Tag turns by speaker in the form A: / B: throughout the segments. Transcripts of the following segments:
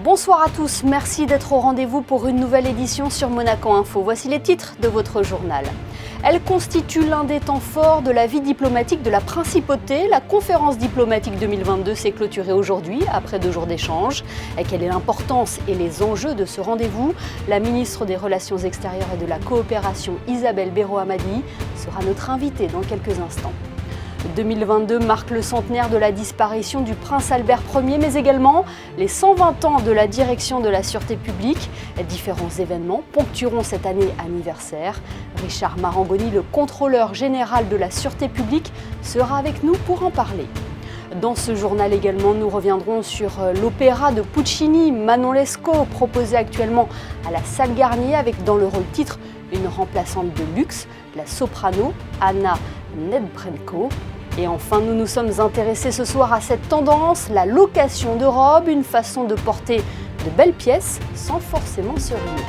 A: Bonsoir à tous, merci d'être au rendez-vous pour une nouvelle édition sur Monaco Info. Voici les titres de votre journal. Elle constitue l'un des temps forts de la vie diplomatique de la Principauté. La conférence diplomatique 2022 s'est clôturée aujourd'hui, après 2 jours d'échanges. Quelle est l'importance et les enjeux de ce rendez-vous? La ministre des Relations extérieures et de la coopération, Isabelle Béroamadi, sera notre invitée dans quelques instants. 2022 marque le centenaire de la disparition du prince Albert Ier, mais également les 120 ans de la direction de la sûreté publique. Différents événements ponctueront cette année anniversaire. Richard Marangoni, le contrôleur général de la sûreté publique, sera avec nous pour en parler. Dans ce journal également, nous reviendrons sur l'opéra de Puccini, Manon Lescaut, proposé actuellement à la Salle Garnier avec dans le rôle titre une remplaçante de luxe, la soprano Anna Netrebko. Et enfin, nous nous sommes intéressés ce soir à cette tendance, la location de robes, une façon de porter de belles pièces sans forcément se ruiner.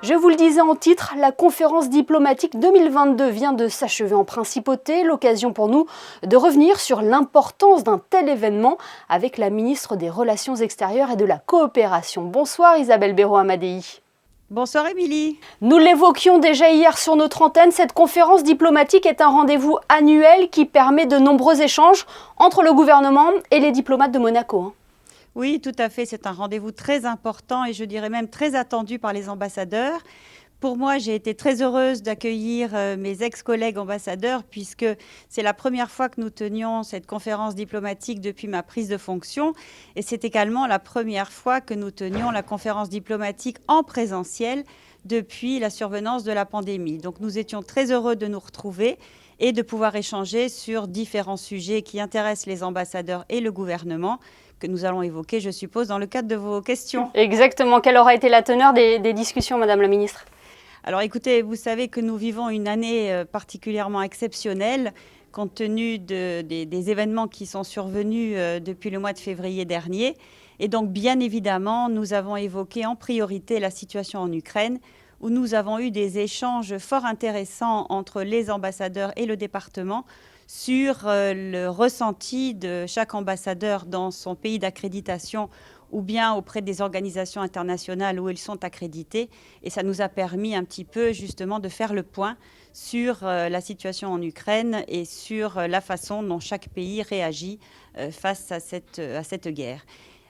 A: Je vous le disais en titre, la conférence diplomatique 2022 vient de s'achever en Principauté, l'occasion pour nous de revenir sur l'importance d'un tel événement avec la ministre des Relations extérieures et de la coopération. Bonsoir Isabelle Béroamadi.
B: Bonsoir Émilie.
A: Nous l'évoquions déjà hier sur notre antenne, cette conférence diplomatique est un rendez-vous annuel qui permet de nombreux échanges entre le gouvernement et les diplomates de Monaco.
B: Oui, tout à fait, c'est un rendez-vous très important et je dirais même très attendu par les ambassadeurs. Pour moi, j'ai été très heureuse d'accueillir mes ex-collègues ambassadeurs puisque c'est la première fois que nous tenions cette conférence diplomatique depuis ma prise de fonction et c'est également la première fois que nous tenions la conférence diplomatique en présentiel depuis la survenance de la pandémie. Donc nous étions très heureux de nous retrouver et de pouvoir échanger sur différents sujets qui intéressent les ambassadeurs et le gouvernement que nous allons évoquer, je suppose, dans le cadre de vos questions.
A: Exactement. Quelle aura été la teneur des discussions, Madame la Ministre ?
B: Alors écoutez, vous savez que nous vivons une année particulièrement exceptionnelle compte tenu des événements qui sont survenus depuis le mois de février dernier. Et donc bien évidemment, nous avons évoqué en priorité la situation en Ukraine où nous avons eu des échanges fort intéressants entre les ambassadeurs et le département sur le ressenti de chaque ambassadeur dans son pays d'accréditation ou bien auprès des organisations internationales où ils sont accrédités. Et ça nous a permis un petit peu justement de faire le point sur la situation en Ukraine et sur la façon dont chaque pays réagit face à cette guerre.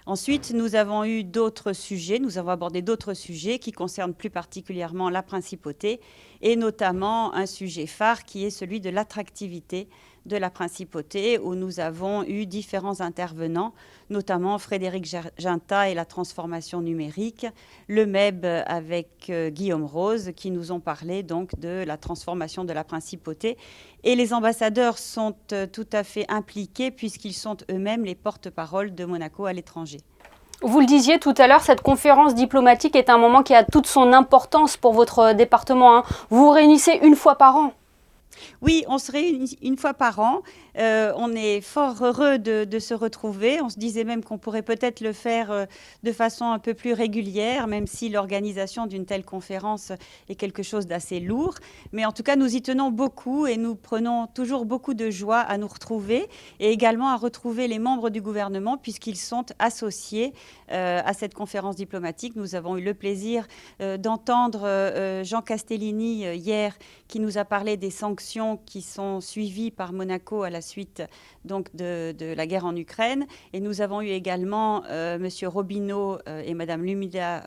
B: Ensuite, nous avons eu d'autres sujets, nous avons abordé d'autres sujets qui concernent plus particulièrement la Principauté et notamment un sujet phare qui est celui de l'attractivité de la Principauté où nous avons eu différents intervenants, notamment Frédéric Ginta et la transformation numérique, le MEB avec Guillaume Rose qui nous ont parlé donc de la transformation de la Principauté. Et les ambassadeurs sont tout à fait impliqués puisqu'ils sont eux-mêmes les porte-parole de Monaco à l'étranger.
A: Vous le disiez tout à l'heure, cette conférence diplomatique est un moment qui a toute son importance pour votre département. Vous vous réunissez une fois par an.
B: Oui, on se réunit une fois par an. On est fort heureux de se retrouver. On se disait même qu'on pourrait peut-être le faire de façon un peu plus régulière, même si l'organisation d'une telle conférence est quelque chose d'assez lourd. Mais en tout cas, nous y tenons beaucoup et nous prenons toujours beaucoup de joie à nous retrouver et également à retrouver les membres du gouvernement puisqu'ils sont associés à cette conférence diplomatique. Nous avons eu le plaisir d'entendre Jean Castellini hier qui nous a parlé des sanctions qui sont suivies par Monaco à la suite donc, de la guerre en Ukraine. Et nous avons eu également M. Robineau et Mme Lumida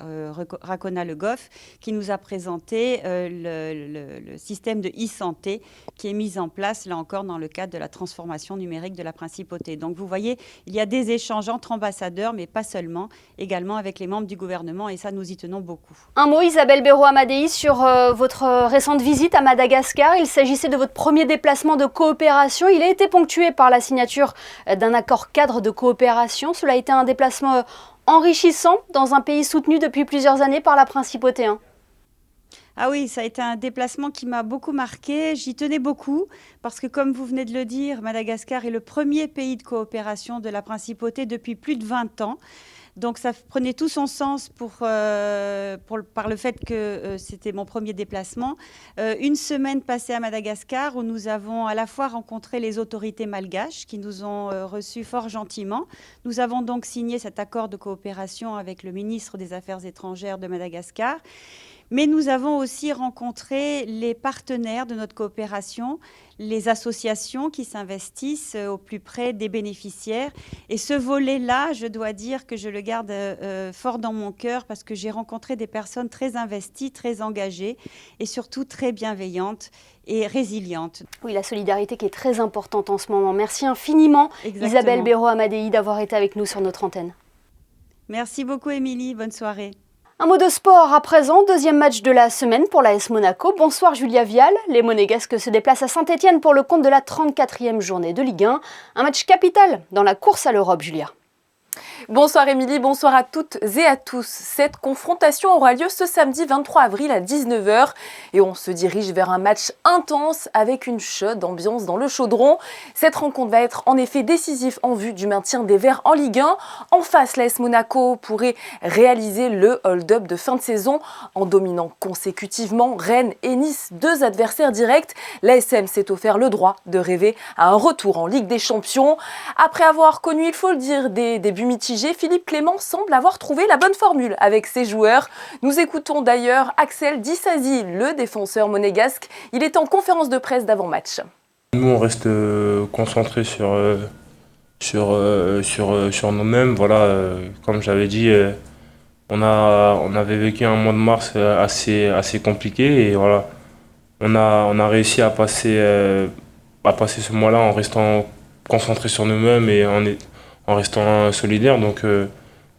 B: Racona-Le Goff qui nous a présenté le système de e-santé qui est mis en place, là encore, dans le cadre de la transformation numérique de la Principauté. Donc vous voyez, il y a des échanges entre ambassadeurs, mais pas seulement, également avec les membres du gouvernement, et ça, nous y tenons beaucoup.
A: Un mot, Isabelle Béroamadi, sur votre récente visite à Madagascar. Il s'agissait de votre premier déplacement de coopération. Il a été ponctué par la signature d'un accord cadre de coopération. Cela a été un déplacement enrichissant dans un pays soutenu depuis plusieurs années par la Principauté.
B: Ah oui, ça a été un déplacement qui m'a beaucoup marqué. J'y tenais beaucoup parce que, comme vous venez de le dire, Madagascar est le premier pays de coopération de la Principauté depuis plus de 20 ans. Donc ça prenait tout son sens par le fait que c'était mon premier déplacement. Une semaine passée à Madagascar où nous avons à la fois rencontré les autorités malgaches qui nous ont reçus fort gentiment. Nous avons donc signé cet accord de coopération avec le ministre des Affaires étrangères de Madagascar. Mais nous avons aussi rencontré les partenaires de notre coopération, les associations qui s'investissent au plus près des bénéficiaires. Et ce volet-là, je dois dire que je le garde fort dans mon cœur parce que j'ai rencontré des personnes très investies, très engagées et surtout très bienveillantes et résilientes.
A: Oui, la solidarité qui est très importante en ce moment. Merci infiniment,
B: Exactement.
A: Isabelle Béraud-Amadei, d'avoir été avec nous sur notre antenne.
B: Merci beaucoup, Émilie. Bonne soirée.
A: Un mot de sport à présent, deuxième match de la semaine pour l'AS Monaco. Bonsoir Julia Vial, les Monégasques se déplacent à Saint-Étienne pour le compte de la 34e journée de Ligue 1. Un match capital dans la course à l'Europe, Julia.
C: Bonsoir Émilie, bonsoir à toutes et à tous. Cette confrontation aura lieu ce samedi 23 avril à 19h et on se dirige vers un match intense avec une chaude ambiance dans le chaudron. Cette rencontre va être en effet décisive en vue du maintien des Verts en Ligue 1. En face, l'AS Monaco pourrait réaliser le hold-up de fin de saison en dominant consécutivement Rennes et Nice, deux adversaires directs. L'ASM s'est offert le droit de rêver à un retour en Ligue des Champions. Après avoir connu, il faut le dire, des débuts mitigés, Philippe Clément semble avoir trouvé la bonne formule avec ses joueurs. Nous écoutons d'ailleurs Axel Disasi, le défenseur monégasque. Il est en conférence de presse d'avant-match.
D: Nous, on reste concentrés sur nous-mêmes. Voilà, comme j'avais dit, on avait vécu un mois de mars assez compliqué et voilà, on a réussi à passer ce mois-là en restant concentrés sur nous-mêmes et en restant solidaires. Donc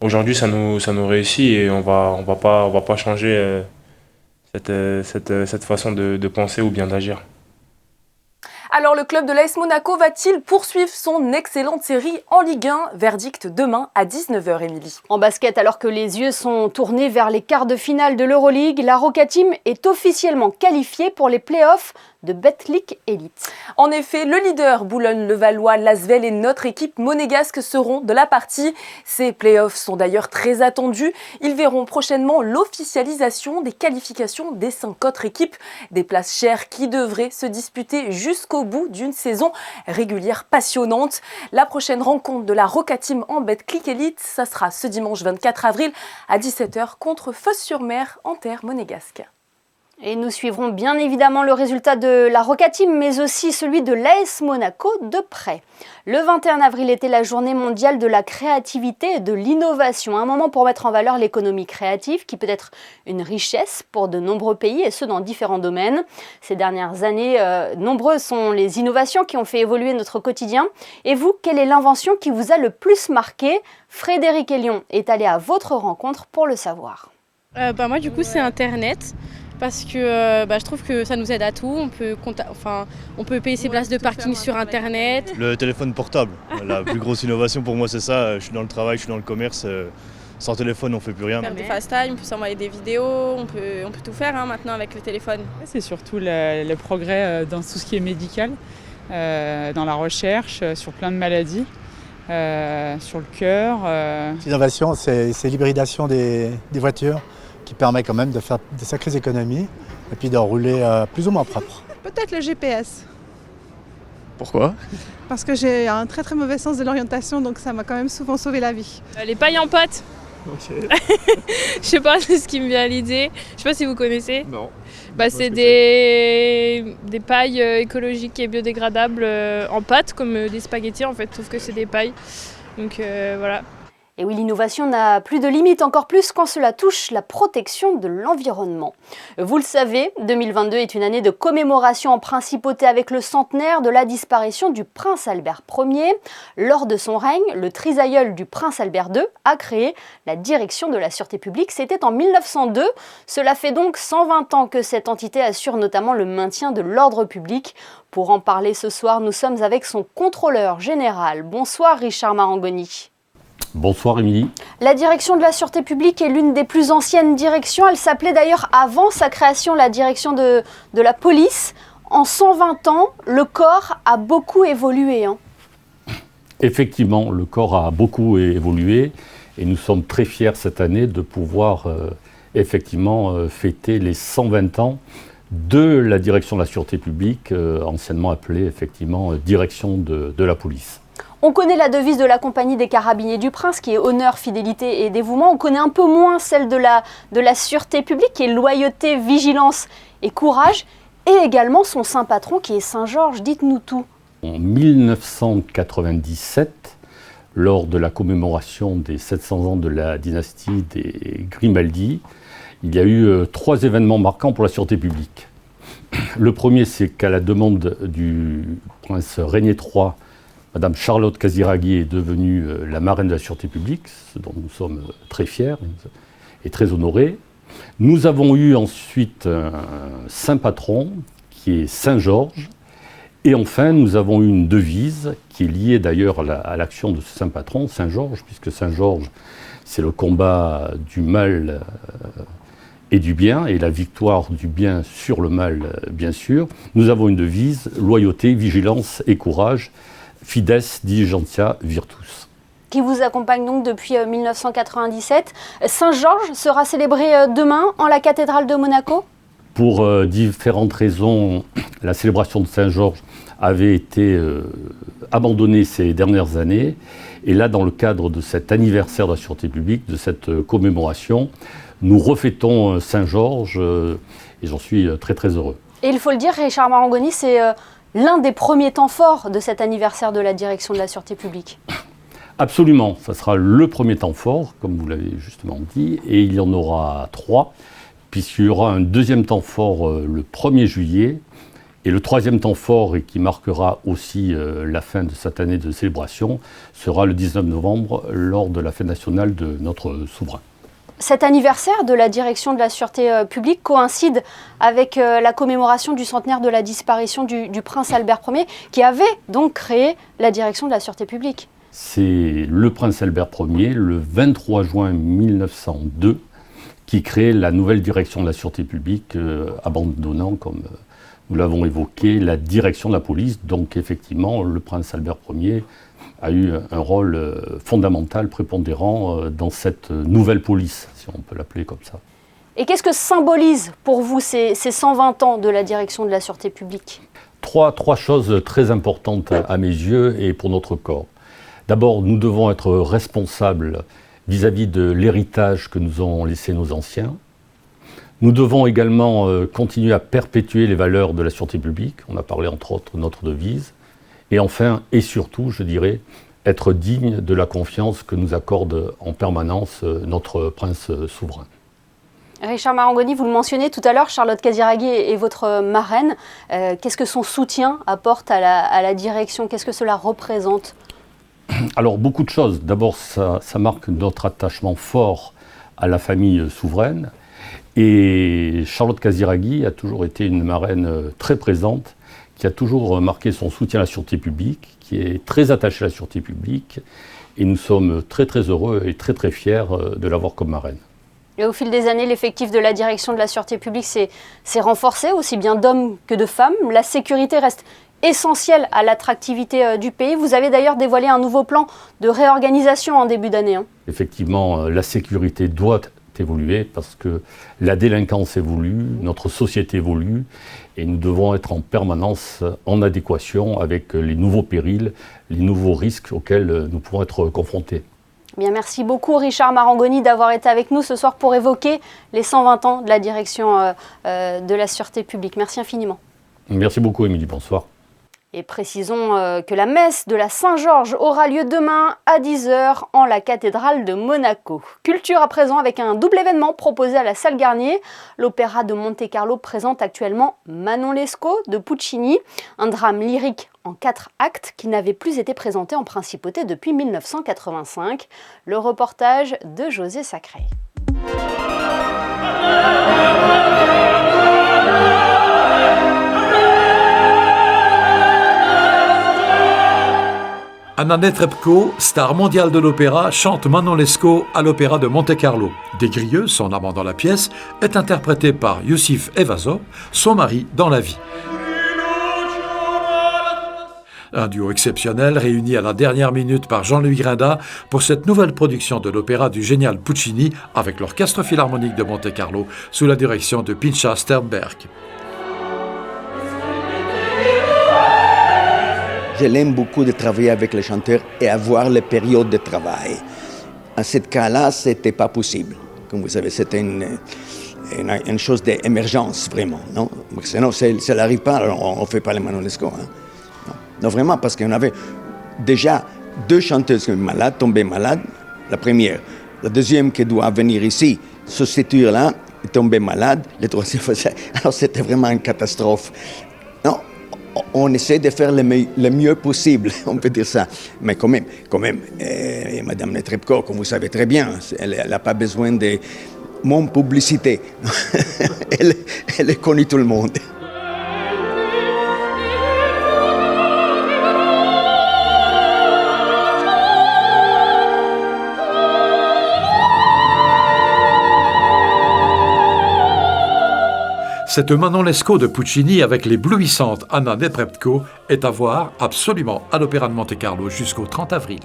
D: aujourd'hui, ça nous réussit et on va pas changer cette façon de penser ou bien d'agir.
C: Alors le club de l'AS Monaco va-t-il poursuivre son excellente série en Ligue 1 ? Verdict demain à 19h, Émilie.
A: En basket, alors que les yeux sont tournés vers les quarts de finale de l'Euroleague, la Roca Team est officiellement qualifiée pour les playoffs de Betclic Elite.
C: En effet, le leader Boulogne-le-Valois, l'Asvel et notre équipe monégasque seront de la partie. Ces playoffs sont d'ailleurs très attendus. Ils verront prochainement l'officialisation des qualifications des 5 autres équipes. Des places chères qui devraient se disputer jusqu'au bout d'une saison régulière passionnante. La prochaine rencontre de la Roca Team en Betclic Elite, ça sera ce dimanche 24 avril à 17h contre Fos-sur-Mer en terre monégasque.
A: Et nous suivrons bien évidemment le résultat de la Roca Team, mais aussi celui de l'AS Monaco de près. Le 21 avril était la journée mondiale de la créativité et de l'innovation, un moment pour mettre en valeur l'économie créative qui peut être une richesse pour de nombreux pays et ce dans différents domaines. Ces dernières années, nombreuses sont les innovations qui ont fait évoluer notre quotidien. Et vous, quelle est l'invention qui vous a le plus marqué ? Frédéric Elion est allé à votre rencontre pour le savoir.
E: Moi du coup c'est Internet. Parce que je trouve que ça nous aide à tout, on peut payer ses places de parking sur Internet.
F: Le téléphone portable, la plus grosse innovation pour moi c'est ça, je suis dans le travail, je suis dans le commerce, sans téléphone on ne fait plus rien.
E: Faire des FaceTime, on peut s'envoyer des vidéos, on peut tout faire maintenant avec le téléphone.
G: C'est surtout le progrès dans tout ce qui est médical, dans la recherche, sur plein de maladies. Sur le cœur.
H: L'innovation, c'est l'hybridation des voitures qui permet quand même de faire des sacrées économies et puis de rouler plus ou moins propre.
I: Peut-être le GPS.
F: Pourquoi ?
I: Parce que j'ai un très très mauvais sens de l'orientation, donc ça m'a quand même souvent sauvé la vie.
E: Les pailles en pâte.
F: Ok.
E: Je sais pas, c'est ce qui me vient à l'idée. Je sais pas si vous connaissez.
F: Non.
E: C'est des pailles écologiques et biodégradables en pâte, comme des spaghettis en fait, sauf que c'est des pailles. Donc voilà.
A: Et oui, l'innovation n'a plus de limite, encore plus quand cela touche la protection de l'environnement. Vous le savez, 2022 est une année de commémoration en principauté avec le centenaire de la disparition du prince Albert Ier. Lors de son règne, le trisaïeul du prince Albert II a créé la direction de la sûreté publique. C'était en 1902. Cela fait donc 120 ans que cette entité assure notamment le maintien de l'ordre public. Pour en parler ce soir, nous sommes avec son contrôleur général. Bonsoir Richard Marangoni.
J: Bonsoir Émilie.
A: La direction de la sûreté publique est l'une des plus anciennes directions. Elle s'appelait d'ailleurs avant sa création la direction de la police. En 120 ans, le corps a beaucoup évolué.
J: Effectivement, le corps a beaucoup évolué Et nous sommes très fiers cette année de pouvoir effectivement fêter les 120 ans de la direction de la sûreté publique, anciennement appelée effectivement direction de la police.
A: On connaît la devise de la compagnie des carabiniers du Prince qui est honneur, fidélité et dévouement. On connaît un peu moins celle de la sûreté publique qui est loyauté, vigilance et courage. Et également son saint patron qui est Saint-Georges. Dites-nous tout.
J: En 1997, lors de la commémoration des 700 ans de la dynastie des Grimaldi, il y a eu 3 événements marquants pour la sûreté publique. Le premier, c'est qu'à la demande du prince Régnier III, Madame Charlotte Casiraghi est devenue la marraine de la sûreté publique, ce dont nous sommes très fiers et très honorés. Nous avons eu ensuite un saint patron qui est Saint-Georges. Et enfin, nous avons eu une devise qui est liée d'ailleurs à l'action de ce saint patron, Saint-Georges, puisque Saint-Georges, c'est le combat du mal et du bien, et la victoire du bien sur le mal, bien sûr. Nous avons une devise, loyauté, vigilance et courage, fides diligentia virtus.
A: Qui vous accompagne donc depuis 1997. Saint-Georges sera célébré demain en la cathédrale de Monaco ?
J: Pour différentes raisons, la célébration de Saint-Georges avait été abandonnée ces dernières années. Et là, dans le cadre de cet anniversaire de la sûreté publique, de cette commémoration, nous refêtons Saint-Georges et j'en suis très très heureux.
A: Et il faut le dire, Richard Marangoni, c'est l'un des premiers temps forts de cet anniversaire de la direction de la sûreté publique.
J: Absolument, ça sera le premier temps fort, comme vous l'avez justement dit, et il y en aura 3, puisqu'il y aura un deuxième temps fort le 1er juillet, et le troisième temps fort, et qui marquera aussi la fin de cette année de célébration, sera le 19 novembre, lors de la fête nationale de notre souverain.
A: Cet anniversaire de la direction de la sûreté publique coïncide avec la commémoration du centenaire de la disparition du prince Albert Ier, qui avait donc créé la direction de la sûreté publique.
J: C'est le prince Albert Ier, le 23 juin 1902, qui crée la nouvelle direction de la sûreté publique, abandonnant, comme nous l'avons évoqué, la direction de la police. Donc effectivement, le prince Albert Ier a eu un rôle fondamental, prépondérant dans cette nouvelle police, si on peut l'appeler comme ça.
A: Et qu'est-ce que symbolise pour vous ces 120 ans de la direction de la sûreté publique ?
J: Trois choses très importantes à mes yeux et pour notre corps. D'abord, nous devons être responsables vis-à-vis de l'héritage que nous ont laissé nos anciens. Nous devons également continuer à perpétuer les valeurs de la sûreté publique. On a parlé entre autres de notre devise. Et enfin, et surtout, je dirais, être digne de la confiance que nous accorde en permanence notre prince souverain.
A: Richard Marangoni, vous le mentionnez tout à l'heure, Charlotte Casiraghi est votre marraine. Qu'est-ce que son soutien apporte à la direction ? Qu'est-ce que cela représente ?
J: Alors, beaucoup de choses. D'abord, ça marque notre attachement fort à la famille souveraine. Et Charlotte Casiraghi a toujours été une marraine très présente, qui a toujours marqué son soutien à la sûreté publique, qui est très attachée à la sûreté publique. Et nous sommes très très heureux et très très fiers de l'avoir comme marraine.
A: Et au fil des années, l'effectif de la direction de la sûreté publique s'est renforcé, aussi bien d'hommes que de femmes. La sécurité reste essentielle à l'attractivité du pays. Vous avez d'ailleurs dévoilé un nouveau plan de réorganisation en début d'année.
J: Effectivement, la sécurité doit évoluer parce que la délinquance évolue, notre société évolue et nous devons être en permanence en adéquation avec les nouveaux périls, les nouveaux risques auxquels nous pouvons être confrontés.
A: Bien, merci beaucoup Richard Marangoni d'avoir été avec nous ce soir pour évoquer les 120 ans de la direction de la sûreté publique. Merci infiniment.
J: Merci beaucoup Émilie, bonsoir.
A: Et précisons que la messe de la Saint-Georges aura lieu demain à 10h en la cathédrale de Monaco. Culture à présent avec un double événement proposé à la Salle Garnier. L'Opéra de Monte-Carlo présente actuellement Manon Lescaut de Puccini, un drame lyrique en 4 actes qui n'avait plus été présenté en principauté depuis 1985. Le reportage de José Sacré.
K: Anna Netrebko, star mondiale de l'opéra, chante Manon Lescaut à l'Opéra de Monte-Carlo. Desgrieux, son amant dans la pièce, est interprété par Youssif Evazov, son mari dans la vie. Un duo exceptionnel réuni à la dernière minute par Jean-Louis Grinda pour cette nouvelle production de l'opéra du génial Puccini avec l'Orchestre Philharmonique de Monte-Carlo sous la direction de Pinchas Sternberg.
L: Je l'aime beaucoup de travailler avec les chanteurs et avoir les périodes de travail. À ce cas-là, ce n'était pas possible. Comme vous savez, c'était une chose d'émergence, vraiment. Non? Sinon, ça n'arrive pas, alors on ne fait pas les Manon Lescaut. Hein? Non, vraiment, parce qu'on avait déjà 2 chanteuses malades, tombées malades, la première. La deuxième qui doit venir ici, ce structure-là, est tombée malade. La troisième, alors c'était vraiment une catastrophe. Non, on essaie de faire le mieux possible, on peut dire ça. Mais quand même, Madame Netrebko, comme vous savez très bien, elle n'a pas besoin de mon publicité. elle connaît tout le monde.
K: Cette Manon Lescaut de Puccini avec l'éblouissante Anna Netrebko est à voir absolument à l'Opéra de Monte-Carlo jusqu'au 30 avril.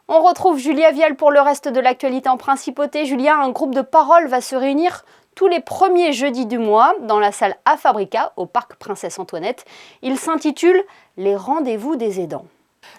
A: On retrouve Julia Vial pour le reste de l'actualité en principauté. Julia, un groupe de parole va se réunir tous les premiers jeudis du mois dans la salle A Fabrica au parc Princesse Antoinette. Il s'intitule « Les rendez-vous des aidants ».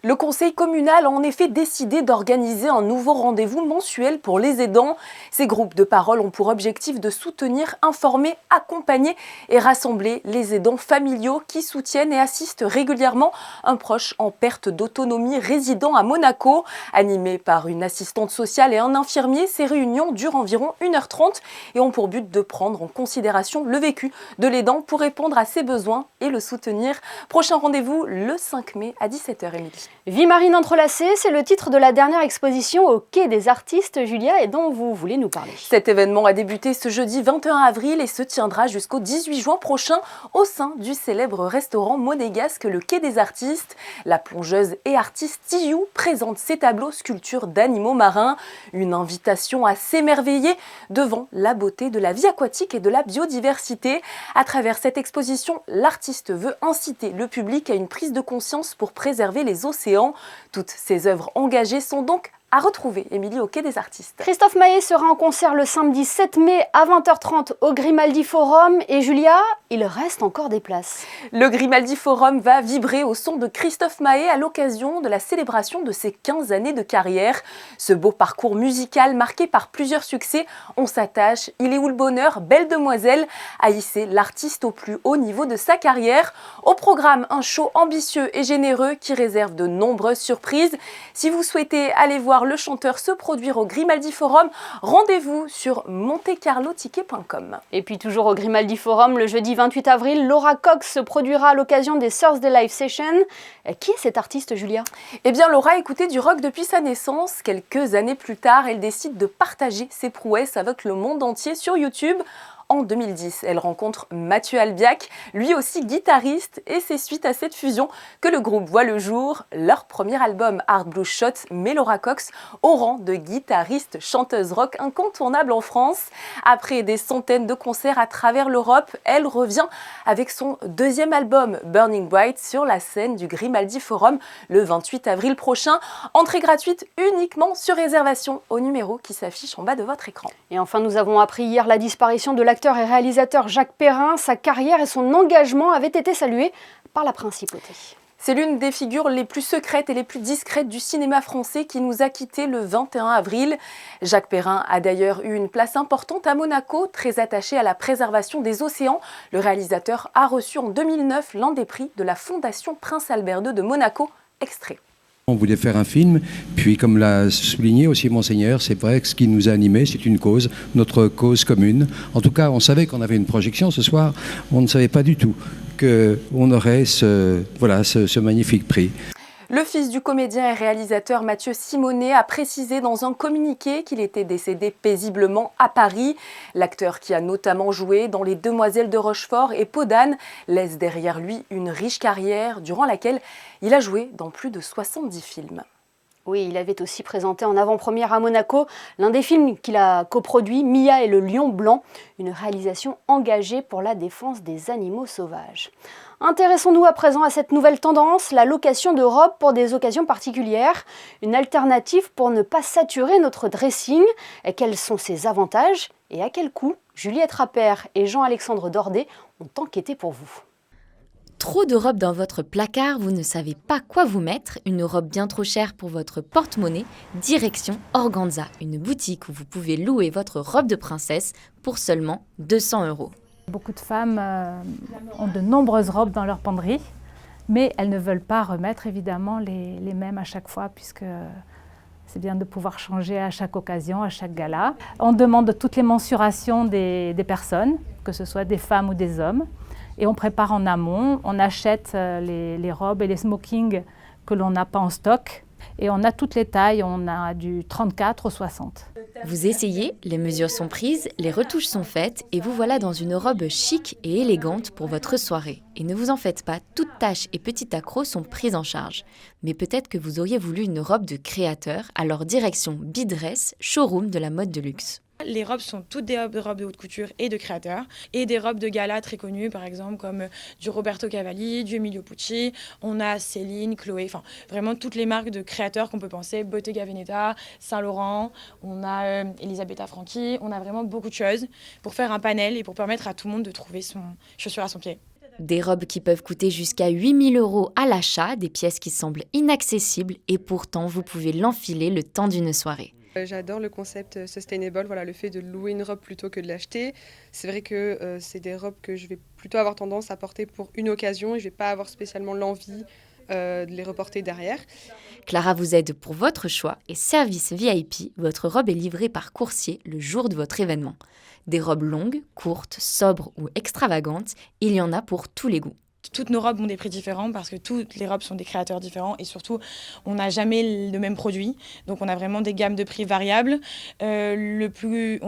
C: Le conseil communal a en effet décidé d'organiser un nouveau rendez-vous mensuel pour les aidants. Ces groupes de parole ont pour objectif de soutenir, informer, accompagner et rassembler les aidants familiaux qui soutiennent et assistent régulièrement un proche en perte d'autonomie résidant à Monaco. Animées par une assistante sociale et un infirmier, ces réunions durent environ 1h30 et ont pour but de prendre en considération le vécu de l'aidant pour répondre à ses besoins et le soutenir. Prochain rendez-vous le 5 mai à 17h, Émilie.
A: Vie marine entrelacée, c'est le titre de la dernière exposition au Quai des Artistes, Julia, et dont vous voulez nous parler.
C: Cet événement a débuté ce jeudi 21 avril et se tiendra jusqu'au 18 juin prochain au sein du célèbre restaurant monégasque Le Quai des Artistes. La plongeuse et artiste Tiyou présente ses tableaux sculptures d'animaux marins. Une invitation à s'émerveiller devant la beauté de la vie aquatique et de la biodiversité. À travers cette exposition, l'artiste veut inciter le public à une prise de conscience pour préserver les océans. Toutes ces œuvres engagées sont donc à retrouver, Émilie, au Quai des Artistes.
A: Christophe Maé sera en concert le samedi 7 mai à 20h30 au Grimaldi Forum. Et Julia, il reste encore des places.
C: Le Grimaldi Forum va vibrer au son de Christophe Maé à l'occasion de la célébration de ses 15 années de carrière. Ce beau parcours musical marqué par plusieurs succès, On s'attache, Il est où le bonheur, Belle demoiselle, a hissé l'artiste au plus haut niveau de sa carrière. Au programme, un show ambitieux et généreux qui réserve de nombreuses surprises. Si vous souhaitez aller voir le chanteur se produire au Grimaldi Forum, rendez-vous sur montecarloticket.com.
A: Et puis toujours au Grimaldi Forum, le jeudi 28 avril, Laura Cox se produira à l'occasion des Thursday Live Sessions. Qui est cette artiste, Julia ?
C: Eh bien, Laura écoutait du rock depuis sa naissance. Quelques années plus tard, elle décide de partager ses prouesses avec le monde entier sur YouTube. En 2010, elle rencontre Mathieu Albiac, lui aussi guitariste, et c'est suite à cette fusion que le groupe voit le jour. Leur premier album, Hard Blue Shot, met Laura Cox au rang de guitariste chanteuse rock incontournable en France. Après des centaines de concerts à travers l'Europe, elle revient avec son deuxième album, Burning Bright, sur la scène du Grimaldi Forum le 28 avril prochain. Entrée gratuite uniquement sur réservation au numéro qui s'affiche en bas de votre écran.
A: Et enfin, nous avons appris hier la disparition de l'acteur et réalisateur Jacques Perrin. Sa carrière et son engagement avaient été salués par la principauté.
C: C'est l'une des figures les plus secrètes et les plus discrètes du cinéma français qui nous a quittés le 21 avril. Jacques Perrin a d'ailleurs eu une place importante à Monaco, très attaché à la préservation des océans. Le réalisateur a reçu en 2009 l'un des prix de la Fondation Prince Albert II de Monaco. Extrait.
M: On voulait faire un film, puis comme l'a souligné aussi Monseigneur, c'est vrai que ce qui nous a animés, c'est une cause, notre cause commune. En tout cas, on savait qu'on avait une projection ce soir, on ne savait pas du tout qu'on aurait ce magnifique prix.
C: Le fils du comédien et réalisateur Mathieu Simonet a précisé dans un communiqué qu'il était décédé paisiblement à Paris. L'acteur qui a notamment joué dans Les Demoiselles de Rochefort et Peau d'âne laisse derrière lui une riche carrière durant laquelle il a joué dans plus de 70 films.
A: Oui, il avait aussi présenté en avant-première à Monaco l'un des films qu'il a coproduit, Mia et le lion blanc, une réalisation engagée pour la défense des animaux sauvages. Intéressons-nous à présent à cette nouvelle tendance, la location de robes pour des occasions particulières, une alternative pour ne pas saturer notre dressing. Et quels sont ses avantages et à quel coût? Juliette Rappert et Jean-Alexandre Dordet ont enquêté pour vous.
N: Trop de robes dans votre placard, vous ne savez pas quoi vous mettre, une robe bien trop chère pour votre porte-monnaie, direction Organza, une boutique où vous pouvez louer votre robe de princesse pour seulement 200 €.
O: Beaucoup de femmes ont de nombreuses robes dans leur penderie, mais elles ne veulent pas remettre évidemment les mêmes à chaque fois, puisque c'est bien de pouvoir changer à chaque occasion, à chaque gala. On demande toutes les mensurations des personnes, que ce soit des femmes ou des hommes. Et on prépare en amont, on achète les robes et les smokings que l'on n'a pas en stock. Et on a toutes les tailles, on a du 34 au 60.
N: Vous essayez, les mesures sont prises, les retouches sont faites et vous voilà dans une robe chic et élégante pour votre soirée. Et ne vous en faites pas, toutes taches et petits accros sont prises en charge. Mais peut-être que vous auriez voulu une robe de créateur, alors direction Bidress, showroom de la mode de luxe.
P: Les robes sont toutes des robes de haute couture et de créateurs, et des robes de gala très connues, par exemple comme du Roberto Cavalli, du Emilio Pucci. On a Céline, Chloé, enfin vraiment toutes les marques de créateurs qu'on peut penser, Bottega Veneta, Saint Laurent, on a Elisabetta Franchi, on a vraiment beaucoup de choses pour faire un panel et pour permettre à tout le monde de trouver son chaussure à son pied.
N: Des robes qui peuvent coûter jusqu'à 8 000 € à l'achat, des pièces qui semblent inaccessibles et pourtant vous pouvez l'enfiler le temps d'une soirée.
Q: J'adore le concept sustainable, voilà, le fait de louer une robe plutôt que de l'acheter. C'est vrai que c'est des robes que je vais plutôt avoir tendance à porter pour une occasion et je ne vais pas avoir spécialement l'envie de les reporter derrière.
N: Clara vous aide pour votre choix et service VIP, votre robe est livrée par coursier le jour de votre événement. Des robes longues, courtes, sobres ou extravagantes, il y en a pour tous les goûts.
P: Toutes nos robes ont des prix différents parce que toutes les robes sont des créateurs différents et surtout on n'a jamais le même produit, donc on a vraiment des gammes de prix variables. Le prix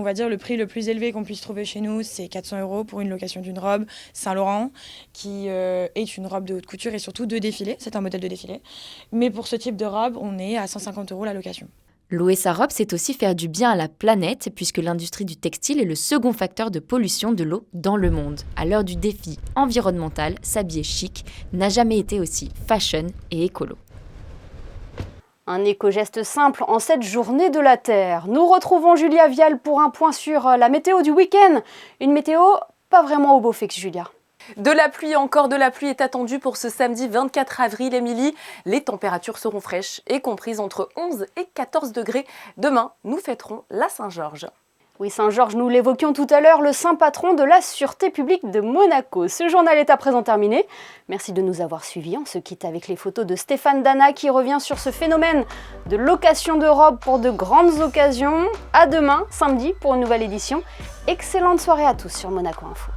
P: le plus élevé qu'on puisse trouver chez nous, c'est 400 € pour une location d'une robe Saint Laurent qui est une robe de haute couture et surtout de défilé, c'est un modèle de défilé. Mais pour ce type de robe, on est à 150 € la location.
N: Louer sa robe, c'est aussi faire du bien à la planète, puisque l'industrie du textile est le second facteur de pollution de l'eau dans le monde. À l'heure du défi environnemental, s'habiller chic n'a jamais été aussi fashion et écolo.
A: Un éco-geste simple en cette journée de la Terre. Nous retrouvons Julia Vial pour un point sur la météo du week-end. Une météo pas vraiment au beau fixe, Julia.
C: De la pluie, encore de la pluie est attendue pour ce samedi 24 avril, Émilie. Les températures seront fraîches et comprises entre 11 et 14 degrés. Demain, nous fêterons la Saint-Georges.
A: Oui, Saint-Georges, nous l'évoquions tout à l'heure, le saint patron de la sûreté publique de Monaco. Ce journal est à présent terminé. Merci de nous avoir suivis. On se quitte avec les photos de Stéphane Dana qui revient sur ce phénomène de location de robes pour de grandes occasions. À demain, samedi, pour une nouvelle édition. Excellente soirée à tous sur Monaco Info.